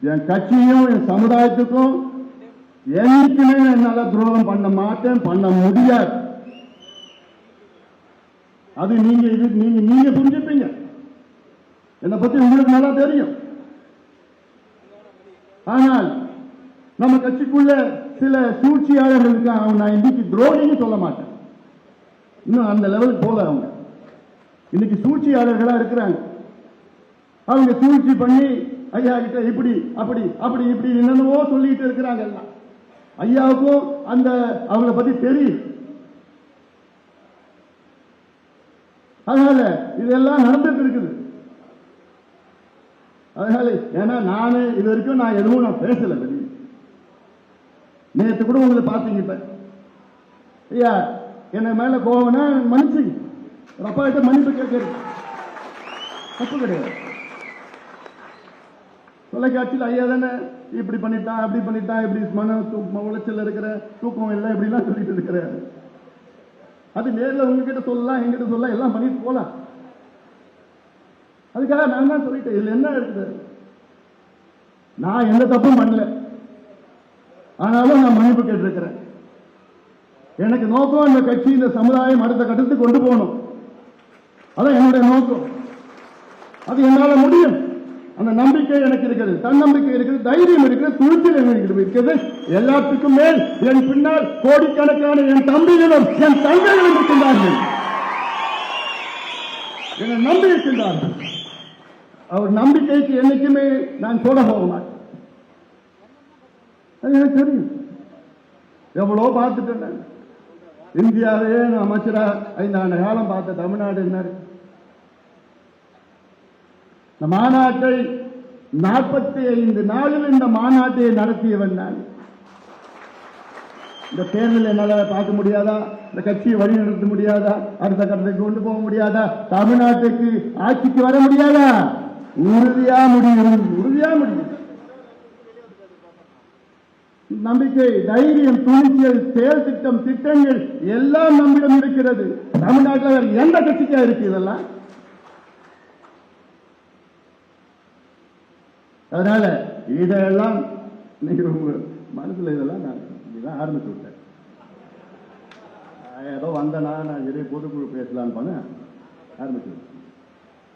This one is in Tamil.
என் கட்சியும் என் சமுதாயத்துக்கும் என்னைக்குமே என்னால துரோகம் பண்ண மாட்டேன், பண்ண முடியாது. அது நீங்க புரிஞ்சுப்பீங்க. என்னை பத்தி உங்களுக்கு நல்லா தெரியும். ஆனால் நம்ம கட்சிக்குள்ள சில சூழ்ச்சியாளர்களுக்கு நான் இன்னைக்கு துரோகின்னு சொல்ல மாட்டேன். இன்னும் அந்த லெவலுக்கு போல அவங்க இன்னைக்கு சூழ்ச்சியாளர்களா இருக்கிறாங்க. அவங்க சூழ்ச்சி பண்ணி ஐயா கிட்ட இப்படி அப்படி அப்படி இப்படி என்னென்னவோ சொல்லிட்டு இருக்கிறாங்க. எல்லாம் ஐயாவுக்கும் அந்த அவங்கள பத்தி தெரியும். அதனால இதெல்லாம் நடந்துட்டு இருக்குது. அதனால ஏன்னா நானு இது வரைக்கும் நான் எதுவும் பேசல. வெளியே நேற்று கூட உங்களை பார்த்தீங்க. இப்ப ஐயா என்ன மேல கோவம்னா மன்னிச்சுங்க, அப்பா கிட்ட மன்னிப்பு கேட்கறது தப்பு கிடையாது. தொலைக்காட்சியில் ஐயா தானே இப்படி பண்ணிட்டான் அப்படி பண்ணிட்டான், இப்படி மன உளைச்சல் இருக்கிற, தூக்கம் இல்லை, இப்படிலாம் சொல்லிட்டு இருக்கிறாரு. அது நேரில் உங்ககிட்ட சொல்லலாம், எங்கிட்ட சொல்லலாம், எல்லாம் பண்ணிட்டு போலாம். அதுக்காக நான் தான் சொல்லிட்டேன். இதுல என்ன இருக்குது, நான் எந்த தப்பும் பண்ணல, ஆனாலும் நான் மன்னிப்பு கேட்டிருக்கிறேன். எனக்கு நோக்கம் இந்த கட்சி இந்த சமுதாயம் அடுத்த கட்டத்துக்கு கொண்டு போகணும். அதான் என்னுடைய நோக்கம். அது என்னால முடியும். அந்த நம்பிக்கை எனக்கு இருக்கிறது, தன்னம்பிக்கை இருக்கிறது, தைரியம் இருக்கிறது, துணிச்சல் எனக்கு இருக்கிறது. எல்லாத்துக்கும் மேல் என் பின்னால் கோடிக்கணக்கான என் தம்பிகளும் என் தங்கைகளும் இருக்கின்றார்கள். என்னை நம்பி இருக்கின்றார்கள். அவர் நம்பிக்கைக்கு என்னைக்குமே நான் கூட போக மாட்டேன். அது எனக்கு தெரியும். எவ்வளோ பார்த்துட்டேன் நான். இந்தியாவே அமைச்சரா 5 ஆண்டு காலம் பார்த்த தமிழ்நாடு என்ன, இந்த மாநாட்டை 45 நாளில் இந்த மாநாட்டை நடத்தியவன் நான். இந்த தேர்தல் என்னால பார்க்க முடியாதா, இந்த கட்சியை வழி நடத்த முடியாதா, அடுத்த கட்டத்துக்கு கொண்டு போக முடியாதா, தமிழ்நாட்டுக்கு ஆட்சிக்கு வர முடியாதா? உறுதியா முடியும், உறுதியா முடியும். நம்பிக்கை, தைரியம், துணிச்சல், செயல் திட்டம், திட்டங்கள் எல்லாம் நம்மிடம் இருக்கிறது. தமிழ்நாட்டில் எந்த கட்சிக்கா இருக்கு இதெல்லாம்? அதனால இதெல்லாம் நீங்க மனசுல இதெல்லாம் நான் ஆரம்பிச்சு விட்டேன். ஏதோ வந்தனா நான் இதே பொதுக்குழு பேசலான்னு பண்ண ஆரம்பிச்சு.